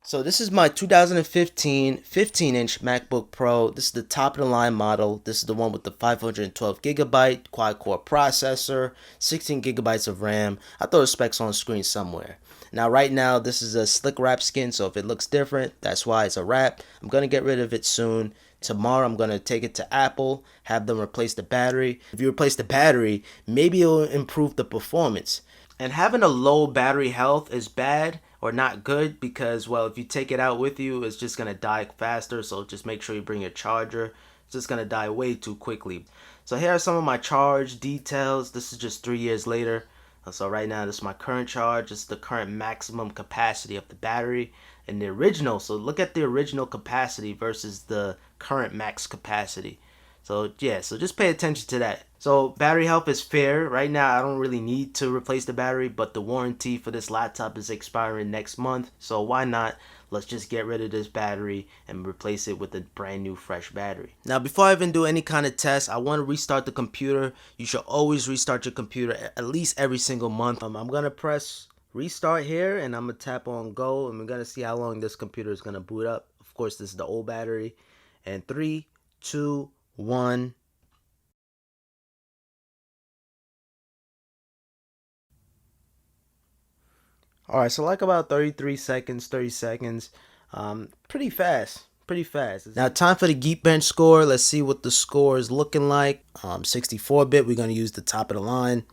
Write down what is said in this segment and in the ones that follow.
So this is my 2015 15-inch MacBook Pro. This is the top of the line model. This is the one with the 512 gigabyte quad-core processor, 16 gigabytes of RAM. I throw the specs on screen somewhere. Now right now this is a slick wrap skin, so if it looks different, that's why it's a wrap. I'm going to get rid of it soon. Tomorrow I'm going to take it to Apple, have them replace the battery. If you replace the battery, maybe it'll improve the performance. And having a low battery health is bad or not good because, well, if you take it out with you, it's just going to die faster. So just make sure you bring your charger. It's just going to die way too quickly. So here are some of my charge details. This is just 3 years later. So right now, this is my current charge. This is the current maximum capacity of the battery. And the original, so look at the original capacity versus the current max capacity. So yeah, so just pay attention to that. So battery health is fair. Right now I don't really need to replace the battery, but the warranty for this laptop is expiring next month. So why not? Let's just get rid of this battery and replace it with a brand new fresh battery. Now before I even do any kind of test, I want to restart the computer. You should always restart your computer at least every single month. I'm going to press restart here and I'm going to tap on go and we're going to see how long this computer is going to boot up. Of course, this is the old battery. And 3, 2, 1. Alright, so like about 33 seconds, 30 seconds. Pretty fast. Pretty fast. Now time for the Geekbench score. Let's see what the score is looking like. 64-bit, we're going to use the top of the line.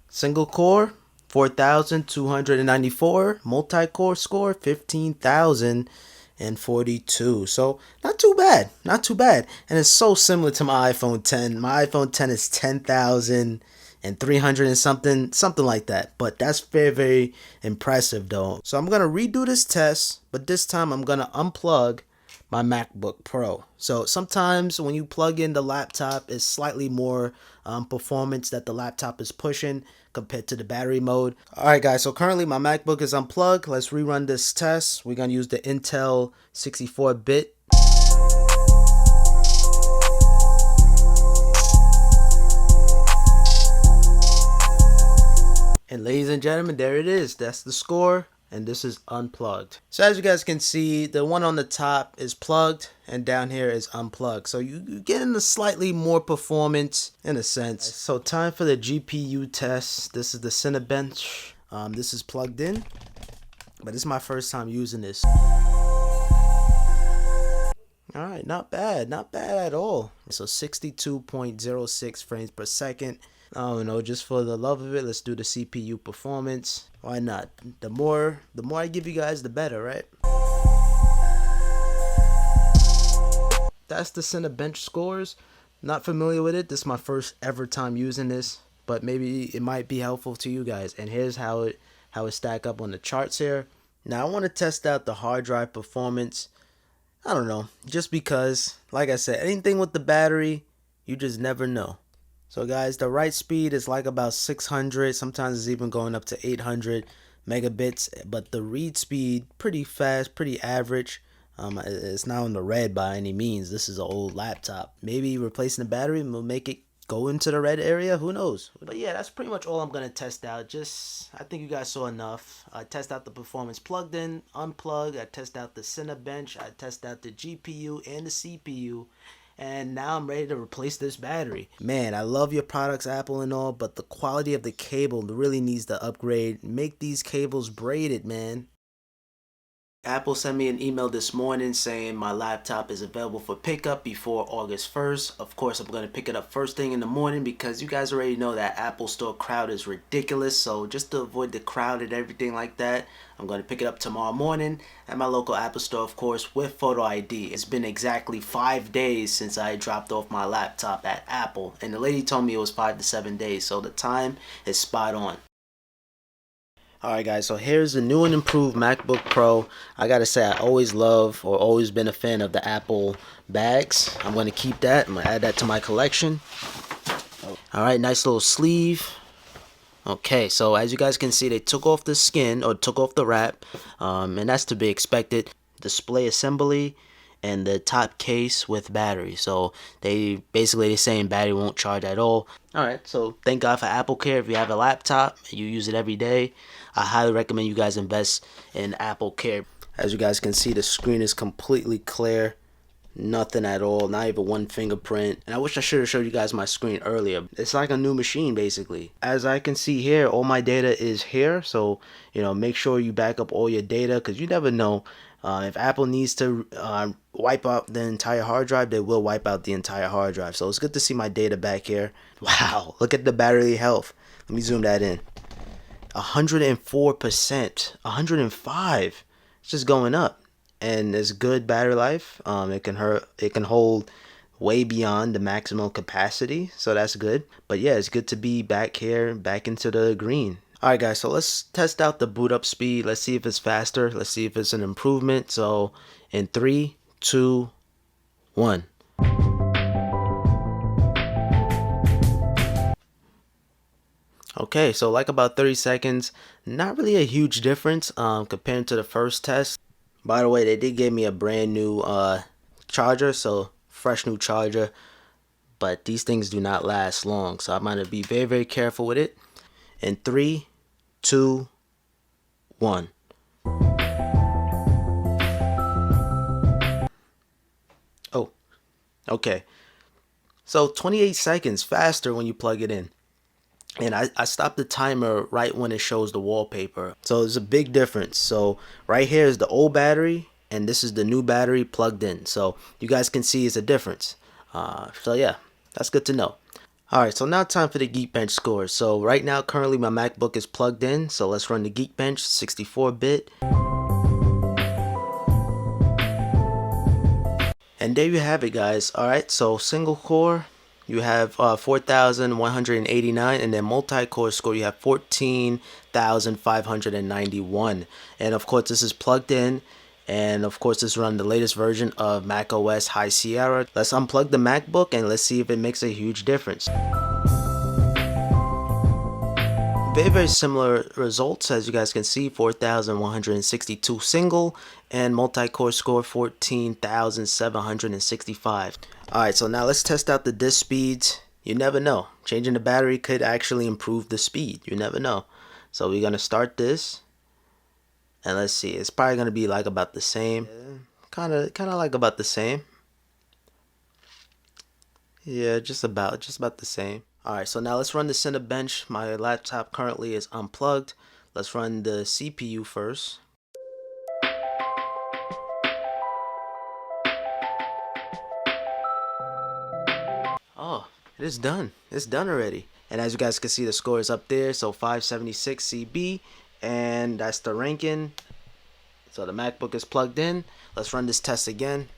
Single core, 4,294. Multi-core score, 15,042. So not too bad, not too bad. And it's so similar to my iPhone 10. My iPhone 10 is 10,300 and something like that. But that's very, very impressive though. So I'm gonna redo this test, but this time I'm gonna unplug my MacBook Pro. So sometimes when you plug in the laptop, it's slightly more performance that the laptop is pushing compared to the battery mode. Alright guys, so currently my MacBook is unplugged. Let's rerun this test. We're gonna use the Intel 64-bit. And ladies and gentlemen, there it is. That's the score. And this is unplugged. So as you guys can see, the one on the top is plugged and down here is unplugged. So you get in a slightly more performance in a sense. So time for the GPU test. This is the Cinebench. This is plugged in, but this is my first time using this. Alright, not bad at all. So 62.06 frames per second. I don't know, just for the love of it, let's do the CPU performance. Why not? The more I give you guys, the better, right? That's the Cinebench Scores. Not familiar with it. This is my first ever time using this, but maybe it might be helpful to you guys. And here's how it stack up on the charts here. Now I want to test out the hard drive performance. I don't know, just because, like I said, anything with the battery, you just never know. So guys, the write speed is like about 600, sometimes it's even going up to 800 megabits, but the read speed, pretty fast, pretty average. It's not on the red by any means. This is an old laptop. Maybe replacing the battery will make it go into the red area, who knows. But yeah, that's pretty much all I'm going to test out. I think you guys saw enough. I test out the performance plugged in, unplugged. I test out the Cinebench. I test out the GPU and the CPU. And now I'm ready to replace this battery. Man, I love your products, Apple and all, but the quality of the cable really needs to upgrade. Make these cables braided, man. Apple sent me an email this morning saying my laptop is available for pickup before August 1st. Of course, I'm going to pick it up first thing in the morning because you guys already know that Apple Store crowd is ridiculous. So just to avoid the crowd and everything like that, I'm going to pick it up tomorrow morning at my local Apple Store, of course, with photo ID. It's been exactly 5 days since I dropped off my laptop at Apple. And the lady told me it was 5 to 7 days. So the time is spot on. Alright guys, so here's the new and improved MacBook Pro. I gotta say, I always been a fan of the Apple bags. I'm gonna keep that. I'm gonna add that to my collection. Alright, nice little sleeve. Okay, so as you guys can see, they took off the skin, or took off the wrap, and that's to be expected. Display assembly, and the top case with battery. So they're saying battery won't charge at all. Alright, so thank God for Apple Care. If you have a laptop and you use it every day, I highly recommend you guys invest in Apple Care. As you guys can see, the screen is completely clear. Nothing at all, not even one fingerprint. And I wish I should have showed you guys my screen earlier. It's like a new machine basically. As I can see here, all my data is here. So, make sure you back up all your data, because you never know. If Apple needs to wipe out the entire hard drive, they will wipe out the entire hard drive. So it's good to see my data back here. Wow, look at the battery health. Let me zoom that in. 104%, 105. It's just going up. And it's good battery life. It can hold way beyond the maximum capacity, so that's good. But yeah, it's good to be back here, back into the green. Alright guys, so let's test out the boot up speed. Let's see if it's faster. Let's see if it's an improvement. So in 3, 2, 1. Okay, so like about 30 seconds. Not really a huge difference compared to the first test. By the way, they did give me a brand new charger, so fresh new charger. But these things do not last long, so I'm gonna be very, very careful with it. In 3, 2, 1. Oh, okay. So 28 seconds faster when you plug it in. And I stopped the timer right when it shows the wallpaper. So there's a big difference. So right here is the old battery, and this is the new battery plugged in. So you guys can see it's a difference. So yeah, that's good to know. Alright, so now time for the Geekbench scores. So right now, currently my MacBook is plugged in. So let's run the Geekbench 64-bit. And there you have it, guys. Alright, so single core, you have 4,189, and then multi-core score you have 14,591. And of course this is plugged in, and of course this run the latest version of macOS High Sierra. Let's unplug the MacBook and let's see if it makes a huge difference. Very, very similar results, as you guys can see. 4,162 single, and multi-core score 14,765. Alright, so now let's test out the disk speeds. You never know. Changing the battery could actually improve the speed. You never know. So we're going to start this. And let's see. It's probably going to be like about the same. Kind of like about the same. Yeah, just about the same. Alright, so now let's run the Cinebench. My laptop currently is unplugged. Let's run the CPU first. Oh, it is done. It's done already. And as you guys can see, the score is up there. So 576 CB, and that's the ranking. So the MacBook is plugged in. Let's run this test again.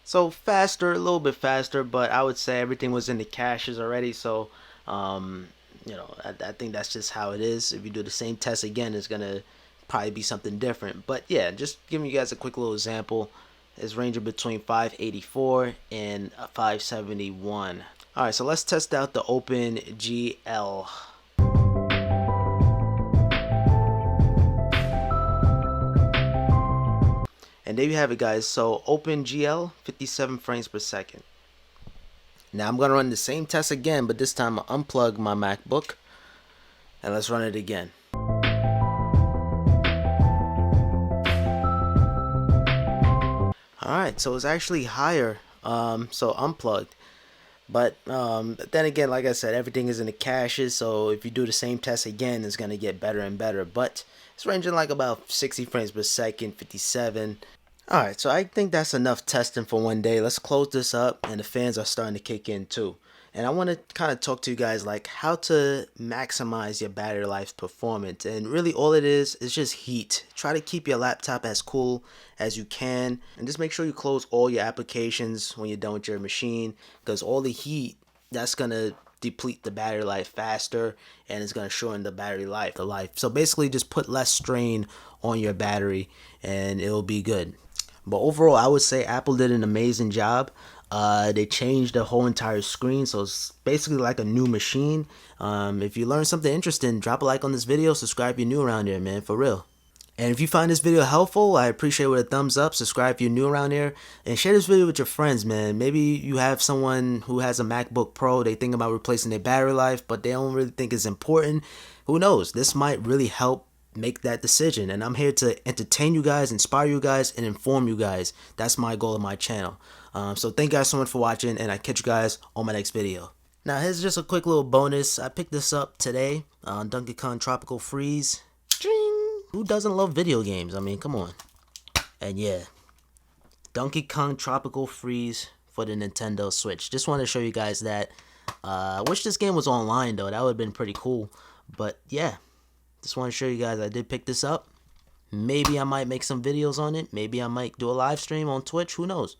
So faster, a little bit faster, but I would say everything was in the caches already. So, I think that's just how it is. If you do the same test again, it's gonna probably be something different. But yeah, just giving you guys a quick little example. It's ranging between 584 and 571. All right, so let's test out the OpenGL. And there you have it, guys. So OpenGL, 57 frames per second. Now I'm going to run the same test again, but this time I'll unplug my MacBook. And let's run it again. Alright, so it's actually higher, so unplugged. But then again, like I said, everything is in the caches, so if you do the same test again, it's going to get better and better. But it's ranging like about 60 frames per second, 57. Alright, so I think that's enough testing for one day. Let's close this up, and the fans are starting to kick in too. And I want to kind of talk to you guys like how to maximize your battery life performance. And really all it is just heat. Try to keep your laptop as cool as you can, and just make sure you close all your applications when you're done with your machine, because all the heat, that's going to deplete the battery life faster, and it's going to shorten the battery life. So basically just put less strain on your battery and it'll be good. But overall, I would say Apple did an amazing job. They changed the whole entire screen, so it's basically like a new machine. If you learned something interesting, drop a like on this video, subscribe if you're new around here, man, for real. And if you find this video helpful, I appreciate it with a thumbs up. Subscribe if you're new around here. And share this video with your friends, man. Maybe you have someone who has a MacBook Pro. They think about replacing their battery life, but they don't really think it's important. Who knows? This might really help make that decision. And I'm here to entertain you guys, inspire you guys, and inform you guys. That's my goal of my channel. So thank you guys so much for watching, and I catch you guys on my next video. Now here's just a quick little bonus. I picked this up today on Donkey Kong Tropical Freeze. Who doesn't love video games? I mean, come on. And yeah, Donkey Kong Tropical Freeze for the Nintendo Switch. Just wanted to show you guys that. I wish this game was online though. That would have been pretty cool. But yeah, just want to show you guys I did pick this up. Maybe I might make some videos on it. Maybe I might do a live stream on Twitch. Who knows?